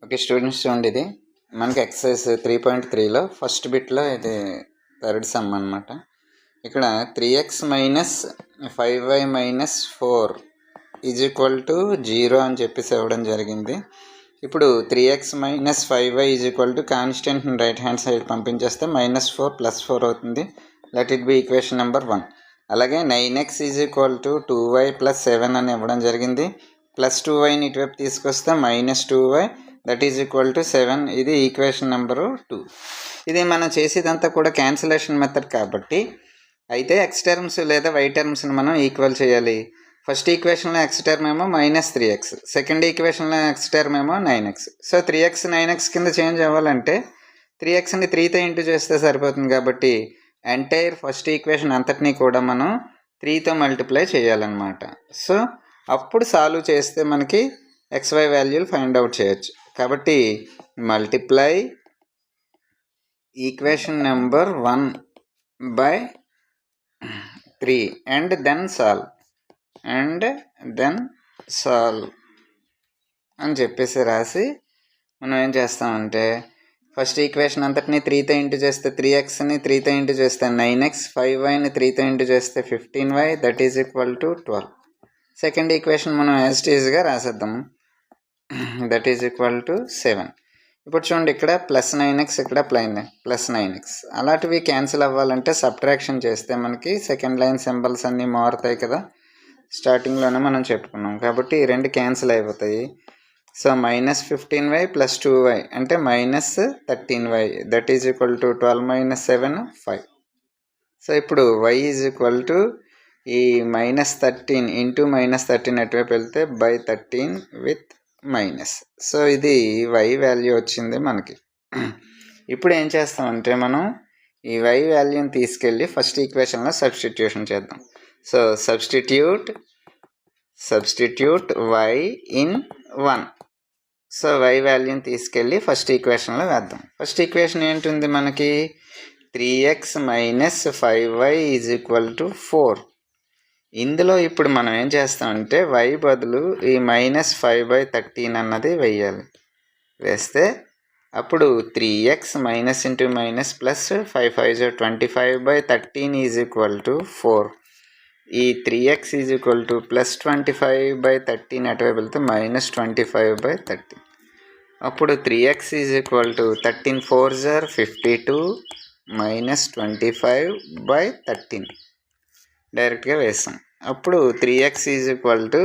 Okay students, చూడండి, ఇది మనకి ఎక్సర్సైజ్ 3.3లో ఫస్ట్ బిట్లో ఇది థర్డ్ సమ్ అనమాట. ఇక్కడ 3x minus 5y minus 4 is equal to 0 అని చెప్పేసి ఇవ్వడం జరిగింది. ఇప్పుడు 3x minus 5y is equal to కాన్స్టెంట్ని రైట్ హ్యాండ్ సైడ్ పంపించేస్తే -4 + 4 అవుతుంది. Let it be equation number 1. అలాగే 9x is equal to 2y + 7 అని ఇవ్వడం జరిగింది. +2yని ఇటువైపు తీసుకొస్తే -2y that is equal to 7. ఇది ఈక్వేషన్ నెంబరు 2. ఇది మనం చేసేదంతా కూడా క్యాన్సిలేషన్ మెథడ్ కాబట్టి అయితే ఎక్స్ టర్మ్స్ లేదా వై టర్మ్స్ని మనం ఈక్వల్ చేయాలి. ఫస్ట్ ఈక్వేషన్లో ఎక్స్ టర్మ్ ఏమో -3x, సెకండ్ ఈక్వేషన్లో ఎక్స్ టర్మ్ ఏమో 9x. సో 3x 9x కింద చేంజ్ అవ్వాలంటే 3xని 3తో ఇంటూ చేస్తే సరిపోతుంది. కాబట్టి ఎంటైర్ ఫస్ట్ ఈక్వేషన్ అంతటినీ కూడా మనం 3తో మల్టిప్లై చేయాలన్నమాట. సో అప్పుడు సాల్వ్ చేస్తే మనకి XY వాల్యూలు ఫైండ్ అవుట్ చేయొచ్చు. కాబట్టి multiply equation number 1 by 3 and then solve అని చెప్పేసి రాసి మనం ఏం చేస్తామంటే ఫస్ట్ ఈక్వేషన్ అంతటిని 3తో ఇంటూ చేస్తే 3xని 3తో ఇంటూ చేస్తే 9x, 5yని 3తో ఇంటూ చేస్తే 15y that is equal to 12. Second equation మనం యాజ్ ఇట్ ఈజ్గా రాసేద్దాము. That is equal to 7. ఇప్పుడు చూడండి, ఇక్కడ +9x, ఇక్కడ +9x. అలాంటివి క్యాన్సిల్ అవ్వాలంటే సబ్ట్రాక్షన్ చేస్తే మనకి సెకండ్ లైన్ సింబల్స్ అన్నీ మారుతాయి కదా, స్టార్టింగ్లోనే మనం చెప్పుకున్నాం. కాబట్టి ఈ రెండు క్యాన్సిల్ అయిపోతాయి. సో -15y + 2y అంటే -13y that is equal to 12 - 7 5. So ఇప్పుడు y ఈజ్ ఈక్వల్ టు ఈ -13 ఇంటూ -13 అటువైపు వెళ్తే /13 విత్ మైనస్. సో ఇది y వాల్యూ వచ్చింది మనకి. ఇప్పుడు ఏం చేస్తామంటే మనం ఈ y వాల్యూని తీసుకెళ్ళి ఫస్ట్ ఈక్వేషన్లో సబ్స్టిట్యూషన్ చేద్దాం. So substitute y in 1. So y వాల్యూని తీసుకెళ్ళి ఫస్ట్ ఈక్వేషన్లో వేద్దాం. ఫస్ట్ ఈక్వేషన్ ఏంటుంది మనకి 3x minus 5y is equal to 4. ఇందులో ఇప్పుడు మనం ఏం చేస్తామంటే y బదులు ఈ -5/13 అన్నది వేయాలి. వేస్తే అప్పుడు 3x minus into minus plus 5 5 25/13 is equal to 4. ఈ 3x ఈజ్ ఈక్వల్ టు +25/13 అటువైపు వెళ్తే -25/13. అప్పుడు 3x ఈజ్ ఈక్వల్ టు 13 4 52 -25/13 డైరెక్ట్గా వేస్తాం. అప్పుడు 3x ఈజ్ ఈక్వల్ టు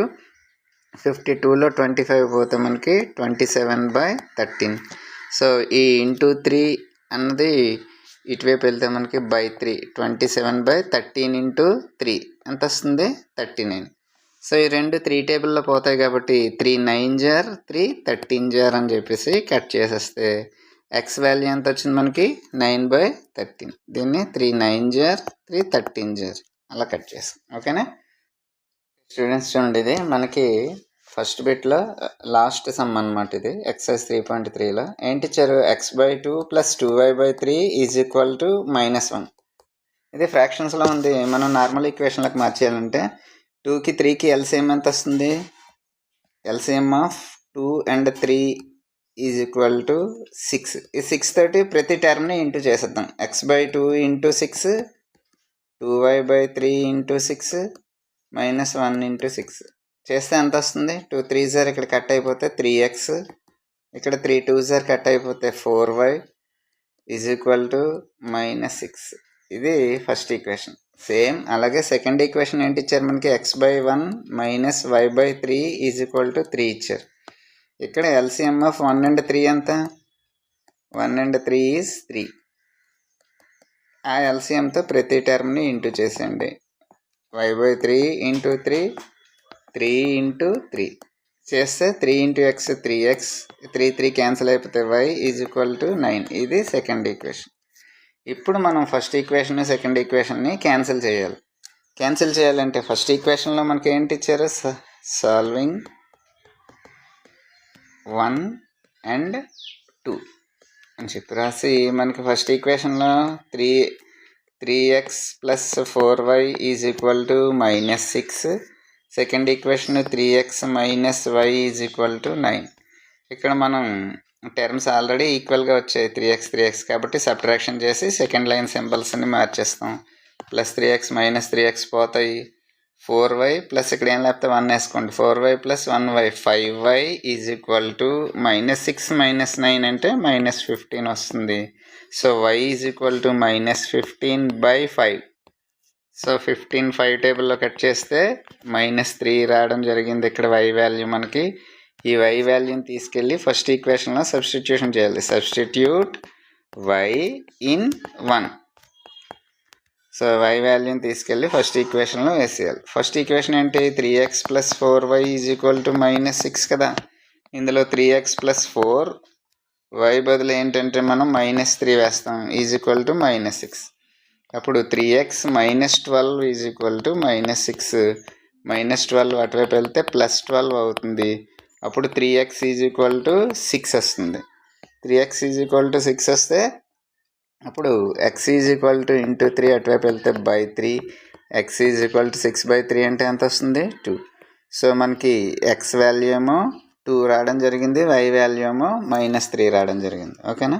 52లో 25 పోతే మనకి 27/13. సో ఈ ఇంటూ 3 అన్నది ఇటువైపు వెళ్తే మనకి /3 27/13 ఇంటూ 3 ఎంత వస్తుంది 39. సో ఈ రెండు 3 టేబుల్లో పోతాయి కాబట్టి 3 9 3 13 అని చెప్పేసి కట్ చేసేస్తే x వాల్యూ ఎంత వచ్చింది మనకి 9/13. దీన్ని 3 9 3 13 అలా కట్ చేస్తాం. ఓకేనా స్టూడెంట్స్, చూడండి, ఇది మనకి ఫస్ట్ బిట్లో లాస్ట్ సమ్ అనమాట. ఇది ఎక్సర్సైజ్ 3.3లో ఏంటి ఇచ్చారు, x/2 + 2y/3 is equal to -1. ఇది ఫ్రాక్షన్స్లో ఉంది. మనం నార్మల్ ఈక్వేషన్లకు మార్చేయాలంటే 2కి 3కి ఎల్సిఎం ఎంత వస్తుంది, LCM of 2 and 3 is equal to 6. ఈ 6 తోటి ప్రతి టర్మ్ని ఇంటూ చేసేద్దాం. x/2 into 6, 2y/3 into 6 -1 into 6 చేస్తే ఎంత వస్తుంది, 2 3 ఇక్కడ కట్ అయిపోతే 3x, ఇక్కడ 3 2 కట్ అయిపోతే 4y ఈజ్ ఈక్వల్ టు -6. ఇది ఫస్ట్ ఈక్వేషన్. సేమ్ అలాగే సెకండ్ ఈక్వేషన్ ఏంటి ఇచ్చారు మనకి, x/1 minus y/3 is equal to 3 ఇచ్చారు. ఇక్కడ ఎల్సిఎం ఆఫ్ 1 and 3 ఎంత, 1 and 3 ఈజ్ 3. ఆ ఎల్సిఎంతో ప్రతి టర్మ్ని ఇంటూ చేసేయండి. y/3 ఇంటూ 3 3 ఇంటూ 3 చేస్తే 3 ఇంటూ x 3x, 3 క్యాన్సిల్ అయిపోతే y ఈజ్ ఈక్వల్ టు 9. ఇది సెకండ్ ఈక్వేషన్. ఇప్పుడు మనం ఫస్ట్ ఈక్వేషన్ సెకండ్ ఈక్వేషన్ని క్యాన్సిల్ చేయాలంటే ఫస్ట్ ఈక్వేషన్లో మనకి ఏంటి ఇచ్చారు, సాల్వింగ్ 1 and 2 అని చెప్పి రాసి మనకి ఫస్ట్ ఈక్వేషన్లో 3x + 4y is equal to -6. Second equation 3x - y is equal to 9. ఇక్కడ మనం టర్మ్స్ ఆల్రెడీ ఈక్వల్గా వచ్చాయి 3x కాబట్టి సబ్ట్రాక్షన్ చేసి సెకండ్ లైన్ సింబల్స్ని మార్చేస్తాం. +3x -3x పోతాయి. 4y ప్లస్ ఇక్కడ ఏం లేకపోతే 1 వేసుకోండి. 4y + 1y 5y -6 -9 అంటే -15 వస్తుంది. So y -15/5. సో 15 5 టేబుల్లో కట్ చేస్తే -3 రావడం జరిగింది ఇక్కడ y వాల్యూ మనకి. ఈ y వాల్యూని తీసుకెళ్ళి ఫస్ట్ ఈక్వేషన్లో సబ్స్టిట్యూషన్ చేయాలి. Substitute y in 1. So y వాల్యూని తీసుకెళ్ళి ఫస్ట్ ఈక్వేషన్లో వేసేయాలి. ఫస్ట్ ఈక్వేషన్ ఏంటి? 3x + 4y -6 కదా. ఇందులో 3x + 4 y బదులు ఏంటంటే మనం -3 వేస్తాం -6. అప్పుడు 3x -12 -6. -12 అటువైపు వెళ్తే +12 అవుతుంది. అప్పుడు 3x 6 వస్తుంది. 3x 6 వస్తే అప్పుడు x × 3 అటువైపు వెళ్తే /3. x 6/3 అంటే ఎంత వస్తుంది? 2. సో మనకి x వాల్యూ ఏమో 2 రావడం జరిగింది, y వాల్యూ ఏమో -3 రావడం జరిగింది. ఓకేనా?